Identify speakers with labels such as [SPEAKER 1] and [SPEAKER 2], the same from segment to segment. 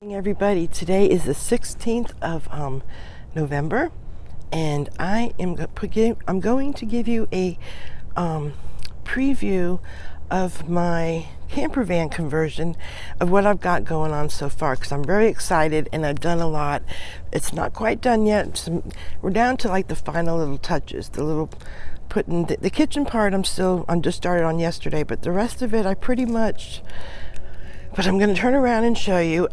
[SPEAKER 1] Everybody, today is the 16th of November, and I'm going to give you a preview of my camper van conversion, of what I've got going on so far, because I'm very excited and I've done a lot. It's not quite done yet. We're down to like the final little touches, the little putting the kitchen part. I'm just started on yesterday, but the rest of it I pretty much. But I'm going to turn around and show you.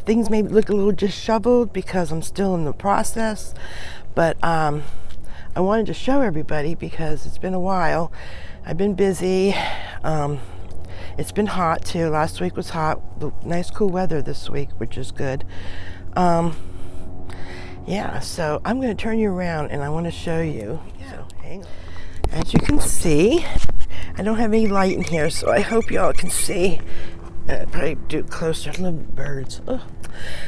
[SPEAKER 1] Things may look a little disheveled because I'm still in the process, but I wanted to show everybody because it's been a while. I've been busy. It's been hot too. Last week was hot. Nice cool weather this week, which is good. Yeah, so I'm going to turn you around and I want to show you. So hang on. As you can see, I don't have any light in here, so I hope y'all can see. Probably do it closer. Little birds. Oh.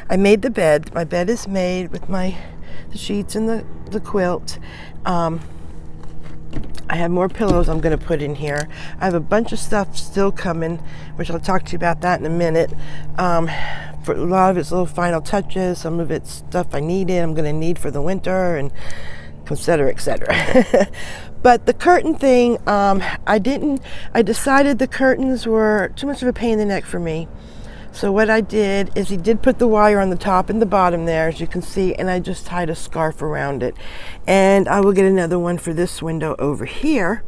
[SPEAKER 1] I made the bed. My bed is made with the sheets and the quilt. I have more pillows I'm going to put in here. I have a bunch of stuff still coming, which I'll talk to you about that in a minute. For a lot of it's little final touches. Some of it's stuff I'm going to need for the winter, and et cetera, et cetera. But the curtain thing, I decided the curtains were too much of a pain in the neck for me. So what I did is he did put the wire on the top and the bottom there, as you can see, and I just tied a scarf around it. And I will get another one for this window over here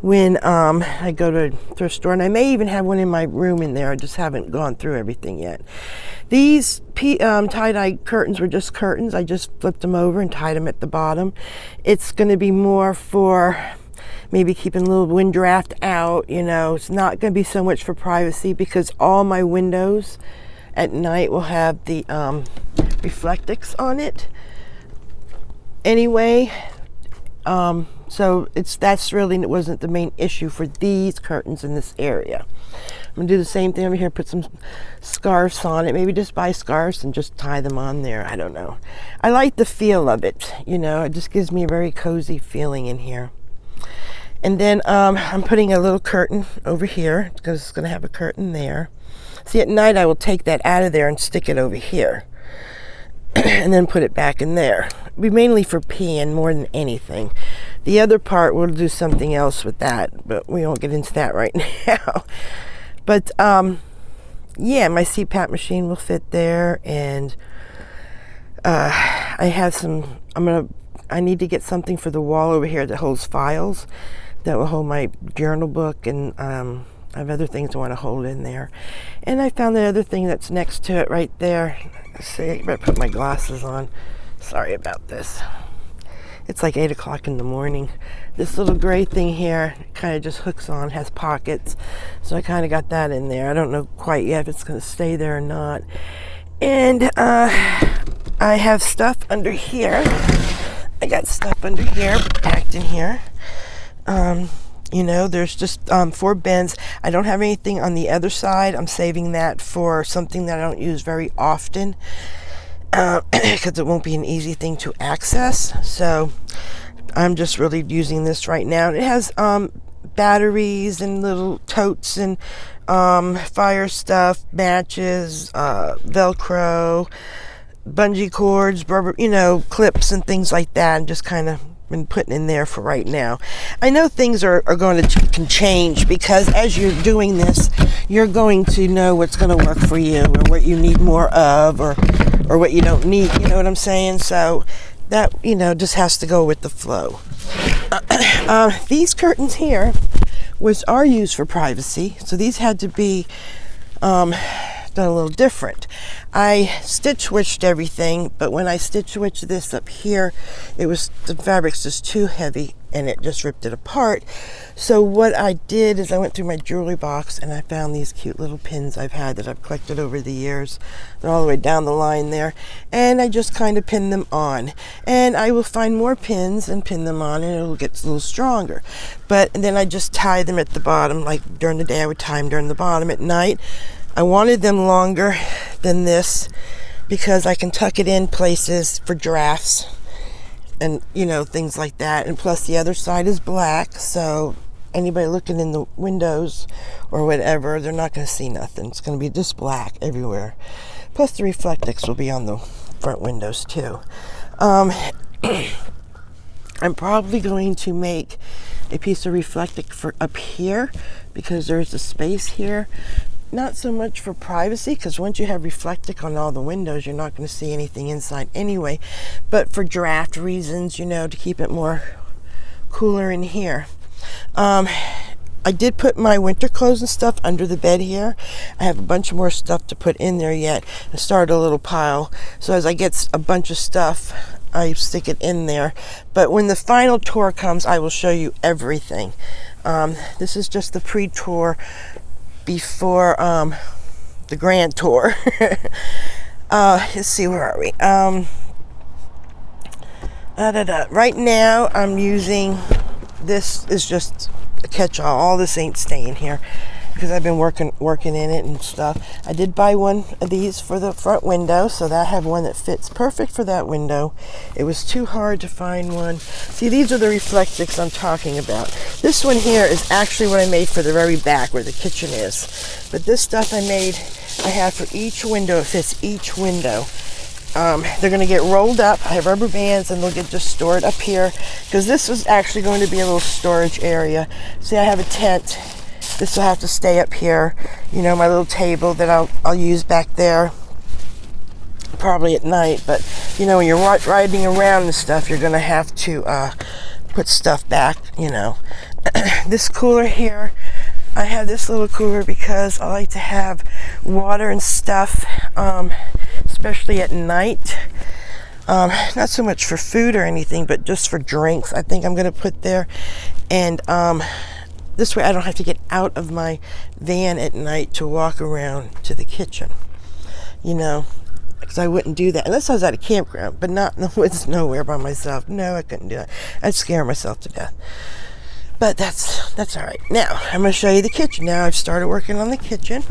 [SPEAKER 1] when I go to a thrift store. And I may even have one in my room in there. I just haven't gone through everything yet. These tie-dye curtains were just curtains. I just flipped them over and tied them at the bottom. It's going to be more for maybe keeping a little wind draft out. It's not going to be so much for privacy because all my windows at night will have the Reflectix on it anyway. So that's really wasn't the main issue for these curtains in this area. I'm gonna do the same thing over here, put some scarves on it, maybe just buy scarves and just tie them on there. I don't know. I like the feel of it, it just gives me a very cozy feeling in here. And then I'm putting a little curtain over here because it's gonna have a curtain there. See, at night I will take that out of there and stick it over here and then put it back in there. It'll be mainly for peeing more than anything. The other part, we'll do something else with that, but we won't get into that right now. But yeah, my CPAP machine will fit there, and I have I need to get something for the wall over here that holds files, that will hold my journal book, and I have other things I want to hold in there. And I found the other thing that's next to it right there. Let's see, I better put my glasses on. Sorry about this. It's like 8 o'clock in the morning. This little gray thing here kind of just hooks on, has pockets. So I kind of got that in there. I don't know quite yet if it's going to stay there or not. And I have stuff under here. I got stuff under here, packed in here. There's just 4 bins. I don't have anything on the other side. I'm saving that for something that I don't use very often. Because it won't be an easy thing to access. So I'm just really using this right now. And it has batteries and little totes and fire stuff, matches, Velcro, bungee cords, rubber, clips and things like that, and just kind of been putting in there for right now. I know things are going to can change, because as you're doing this, you're going to know what's going to work for you, or what you need more of, or what you don't need, you know what I'm saying? So that, just has to go with the flow. These curtains here are used for privacy, so these had to be done a little different. I stitch switched everything, but when I stitch switched this up here, the fabric's just too heavy and it just ripped it apart. So what I did is I went through my jewelry box and I found these cute little pins I've had that I've collected over the years. They're all the way down the line there, and I just kind of pin them on, and I will find more pins and pin them on, and it'll get a little stronger. But then I just tie them at the bottom. Like during the day I would tie them during the bottom. At night I wanted them longer than this because I can tuck it in places for drafts and things like that. And plus the other side is black, so anybody looking in the windows or whatever, they're not going to see nothing. It's going to be just black everywhere. Plus the Reflectix will be on the front windows too. I'm probably going to make a piece of Reflectix for up here because there's a space here. Not so much for privacy, because once you have Reflectix on all the windows, you're not going to see anything inside anyway, but for draft reasons, you know, to keep it more cooler in here. I did put my winter clothes and stuff under the bed here. I have a bunch more stuff to put in there yet. I started a little pile, so as I get a bunch of stuff, I stick it in there. But when the final tour comes, I will show you everything. This is just the pre-tour before the grand tour. Let's see, where are we? Right now I'm using, this is just a catch-all. All this ain't staying here because I've been working in it and stuff. I did buy one of these for the front window, so that I have one that fits perfect for that window. It was too hard to find one. See, these are the Reflectix I'm talking about. This one here is actually what I made for the very back where the kitchen is. But this stuff I have for each window. It fits each window. They're going to get rolled up. I have rubber bands and they'll get just stored up here because this is actually going to be a little storage area. See, I have a tent. This will have to stay up here. You know, my little table that I'll use back there probably at night. But, you know, when you're riding around and stuff, you're going to have to put stuff back, you know. This cooler here, I have this little cooler because I like to have water and stuff, especially at night. Not so much for food or anything, but just for drinks. I think I'm going to put there. And this way I don't have to get out of my van at night to walk around to the kitchen, you know, because I wouldn't do that unless I was at a campground, but not in the woods nowhere by myself. No, I couldn't do it. I'd scare myself to death. But that's all right. Now I'm going to show you the kitchen. Now I've started working on the kitchen.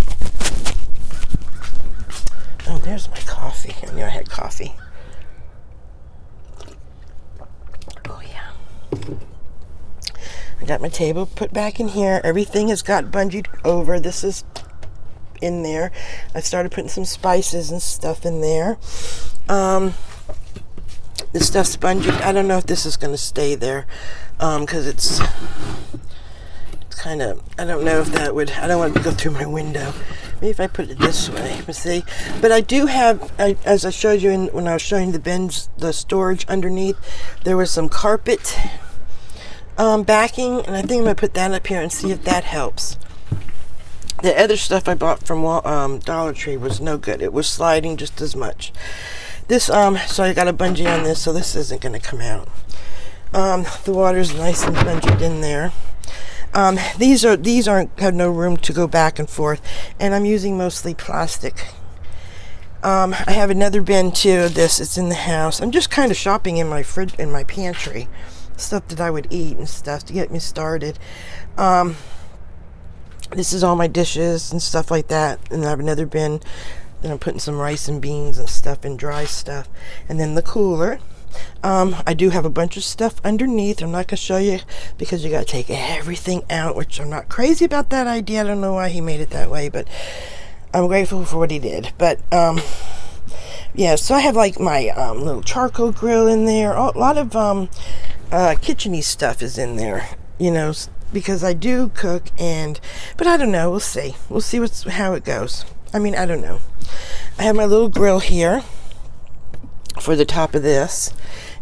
[SPEAKER 1] Oh, there's my coffee. I knew I had coffee. Oh yeah. I got my table put back in here. Everything has got bungeed over. This is in there. I started putting some spices and stuff in there. This stuff's bungeed. I don't know if this is going to stay there because it's kind of, I don't know if that would, I don't want it to go through my window. Maybe if I put it this way, let's see. But I do have, as I showed you when I was showing the bins, the storage underneath, there was some carpet backing, and I think I'm going to put that up here and see if that helps. The other stuff I bought from Dollar Tree was no good. It was sliding just as much. This, so I got a bungee on this, so this isn't going to come out. The water's nice and bungeed in there. These have no room to go back and forth, and I'm using mostly plastic. I have another bin too of this. It's in the house. I'm just kind of shopping in my fridge, in my pantry, stuff that I would eat and stuff to get me started. This is all my dishes and stuff like that, and I have another bin. Then I'm putting some rice and beans and stuff and dry stuff, and then the cooler. I do have a bunch of stuff underneath. I'm not going to show you because you got to take everything out, which I'm not crazy about that idea. I don't know why he made it that way, but I'm grateful for what he did. But yeah, so I have like my little charcoal grill in there. A lot of kitchen-y stuff is in there, you know, because I do cook, but I don't know. We'll see. We'll see how it goes. I mean, I don't know. I have my little grill here for the top of this,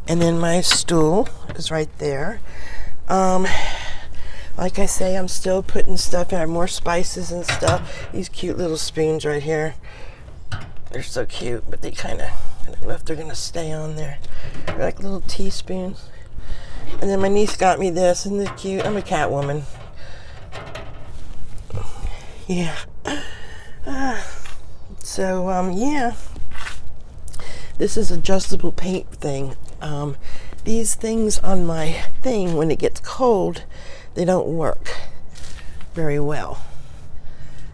[SPEAKER 1] and then my stool is right there. Like I say, I'm still putting stuff in. I have more spices and stuff. These cute little spoons right here, they're so cute, but they kind of, I don't know if they're gonna stay on there. They're like little teaspoons. And then my niece got me this, and they're cute. I'm a cat woman. Yeah. Yeah. This is adjustable paint thing. These things on my thing, when it gets cold, they don't work very well.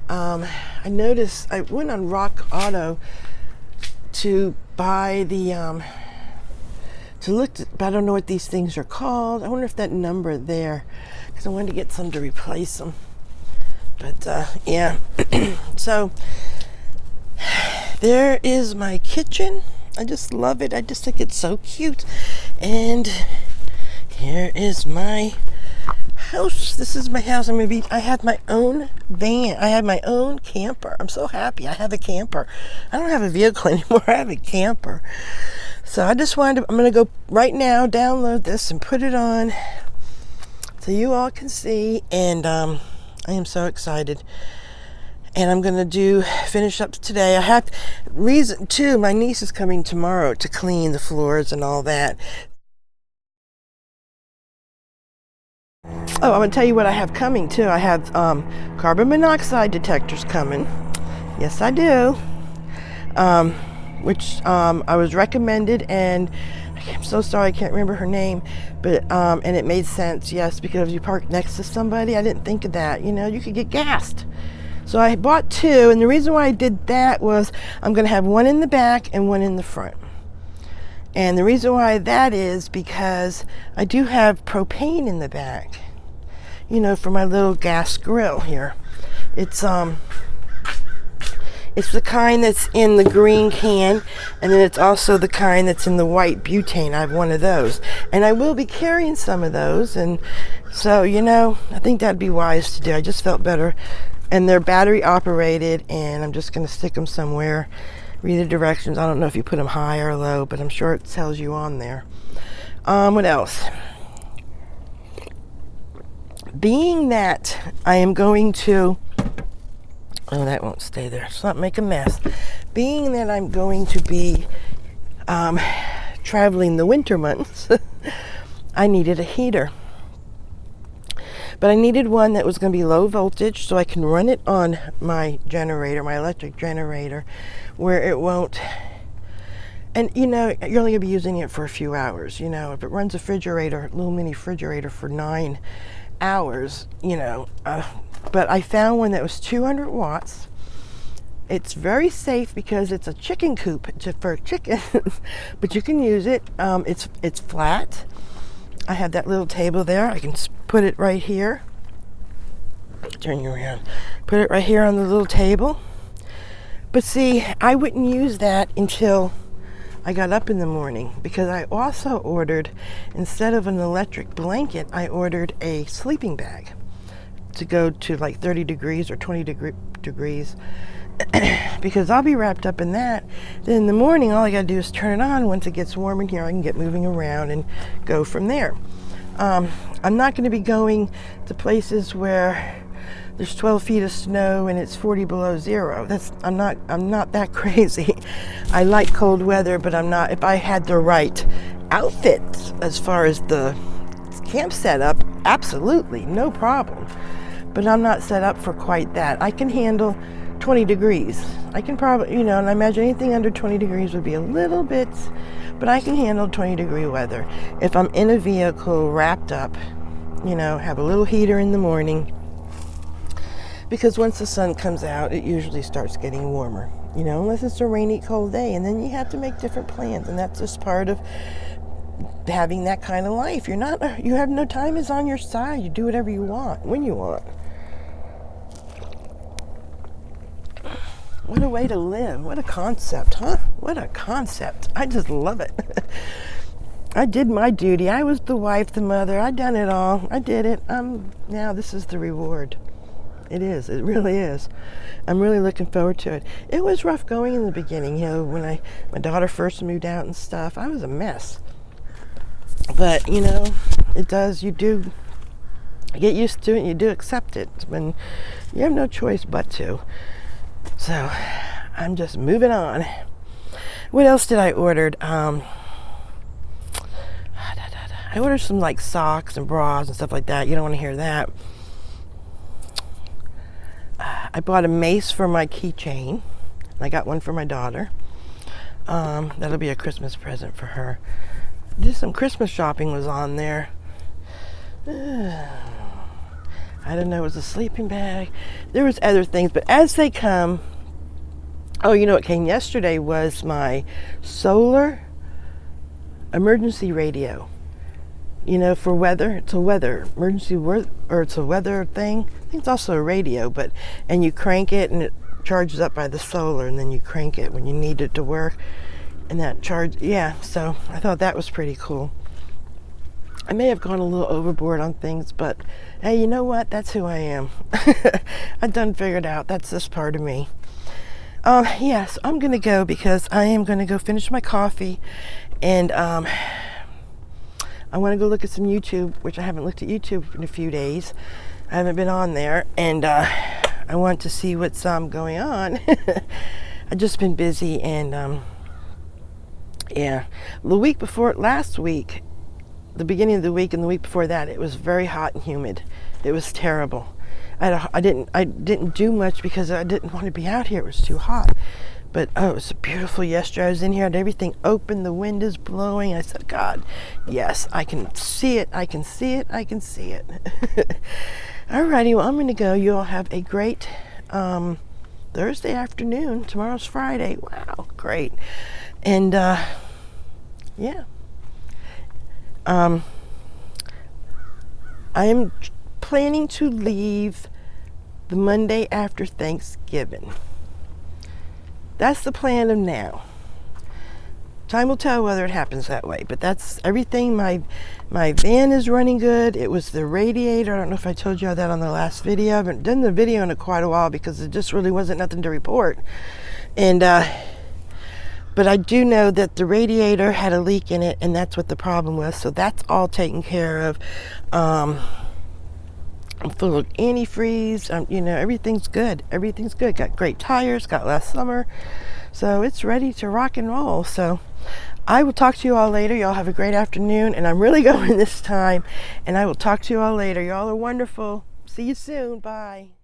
[SPEAKER 1] I noticed, I went on Rock Auto to buy the, to look, but I don't know what these things are called. I wonder if that number there, because I wanted to get some to replace them. But, yeah. So, there is my kitchen. I just love it. I just think it's so cute. And here is my house. This is my house. I have my own van. I have my own camper. I'm so happy I have a camper. I don't have a vehicle anymore. I have a camper. So I'm going to go right now, download this and put it on so you all can see. And I am so excited. And I'm going to finish up today. Reason too, my niece is coming tomorrow to clean the floors and all that. Oh, I'm going to tell you what I have coming too. I have carbon monoxide detectors coming. Yes, I do. Which I was recommended, and I'm so sorry I can't remember her name, but and it made sense. Yes, because if you park next to somebody, I didn't think of that. You could get gassed. So I bought 2, and the reason why I did that was I'm going to have one in the back and one in the front. And the reason why that is because I do have propane in the back, for my little gas grill here. It's the kind that's in the green can, and then it's also the kind that's in the white butane. I have one of those, and I will be carrying some of those, and so I think that'd be wise to do. I just felt better. And they're battery operated, and I'm just going to stick them somewhere. Read the directions. I don't know if you put them high or low, but I'm sure it tells you on there. What else? Being that I am going to... Oh, that won't stay there. Let's not make a mess. Being that I'm going to be traveling the winter months, I needed a heater. But I needed one that was going to be low voltage so I can run it on my generator, my electric generator, where it won't... And, you're only going to be using it for a few hours. If it runs a little mini refrigerator for 9 hours, But I found one that was 200 watts. It's very safe because it's a chicken coop for chickens, but you can use it. It's flat. I have that little table there. I can put it right here. Turn you around. Put it right here on the little table. But see, I wouldn't use that until I got up in the morning, because I also ordered, instead of an electric blanket, I ordered a sleeping bag to go to like 30 degrees or 20 degrees because I'll be wrapped up in that. Then in the morning, all I got to do is turn it on. Once it gets warm in here, I can get moving around and go from there. I'm not going to be going to places where there's 12 feet of snow and it's 40 below zero. I'm not that crazy. I like cold weather, but I'm not. If I had the right outfits as far as the camp setup, absolutely, no problem. But I'm not set up for quite that. I can handle 20 degrees. I can probably, and I imagine anything under 20 degrees would be a little bit, but I can handle 20 degree weather. If I'm in a vehicle wrapped up, have a little heater in the morning, because once the sun comes out, it usually starts getting warmer, unless it's a rainy, cold day, and then you have to make different plans, and that's just part of having that kind of life. You have no time is on your side. You do whatever you want, when you want. What a way to live. What a concept, huh? What a concept. I just love it. I did my duty. I was the wife, the mother. I done it all. I did it. Now this is the reward. It is. It really is. I'm really looking forward to it. It was rough going in the beginning, when my daughter first moved out and stuff. I was a mess. But, it does. You do get used to it, and you do accept it when you have no choice but to. So, I'm just moving on. What else did I order? I ordered some like socks and bras and stuff like that. You don't want to hear that. I bought a mace for my keychain. I got one for my daughter. That'll be a Christmas present for her. Just some Christmas shopping was on there. I don't know, it was a sleeping bag. There was other things, but as they come... Oh, what came yesterday was my solar emergency radio. For weather. It's a weather emergency, or it's a weather thing. I think it's also a radio, and you crank it and it charges up by the solar, and then you crank it when you need it to work. And that charge, yeah, so I thought that was pretty cool. I may have gone a little overboard on things, but hey, you know what? That's who I am. I done figured out that's this part of me. Yes, I'm gonna go because I am gonna go finish my coffee, and I want to go look at some YouTube, which I haven't looked at YouTube in a few days. I haven't been on there, and I want to see what's going on. I've just been busy, and yeah, the week before, last week, the beginning of the week and the week before that, it was very hot and humid. It was terrible. I didn't do much because I didn't want to be out here. It was too hot. But oh, it was beautiful yesterday. I was in here and everything open, the wind is blowing. I said, God, yes, I can see it. I can see it. I can see it. Alrighty, well, I'm going to go. You all have a great Thursday afternoon. Tomorrow's Friday. Wow, great. And yeah. I am planning to leave the Monday after Thanksgiving. That's the plan of now. Time will tell whether it happens that way, but that's everything. My van is running good. It was the radiator. I don't know if I told you that on the last video. I haven't done the video in quite a while because it just really wasn't nothing to report. And but I do know that the radiator had a leak in it, and that's what the problem was. So that's all taken care of. I'm full of antifreeze. You know, everything's good. Everything's good. Got great tires. Got last summer. So it's ready to rock and roll. So I will talk to you all later. Y'all have a great afternoon. And I'm really going this time. And I will talk to you all later. Y'all are wonderful. See you soon. Bye.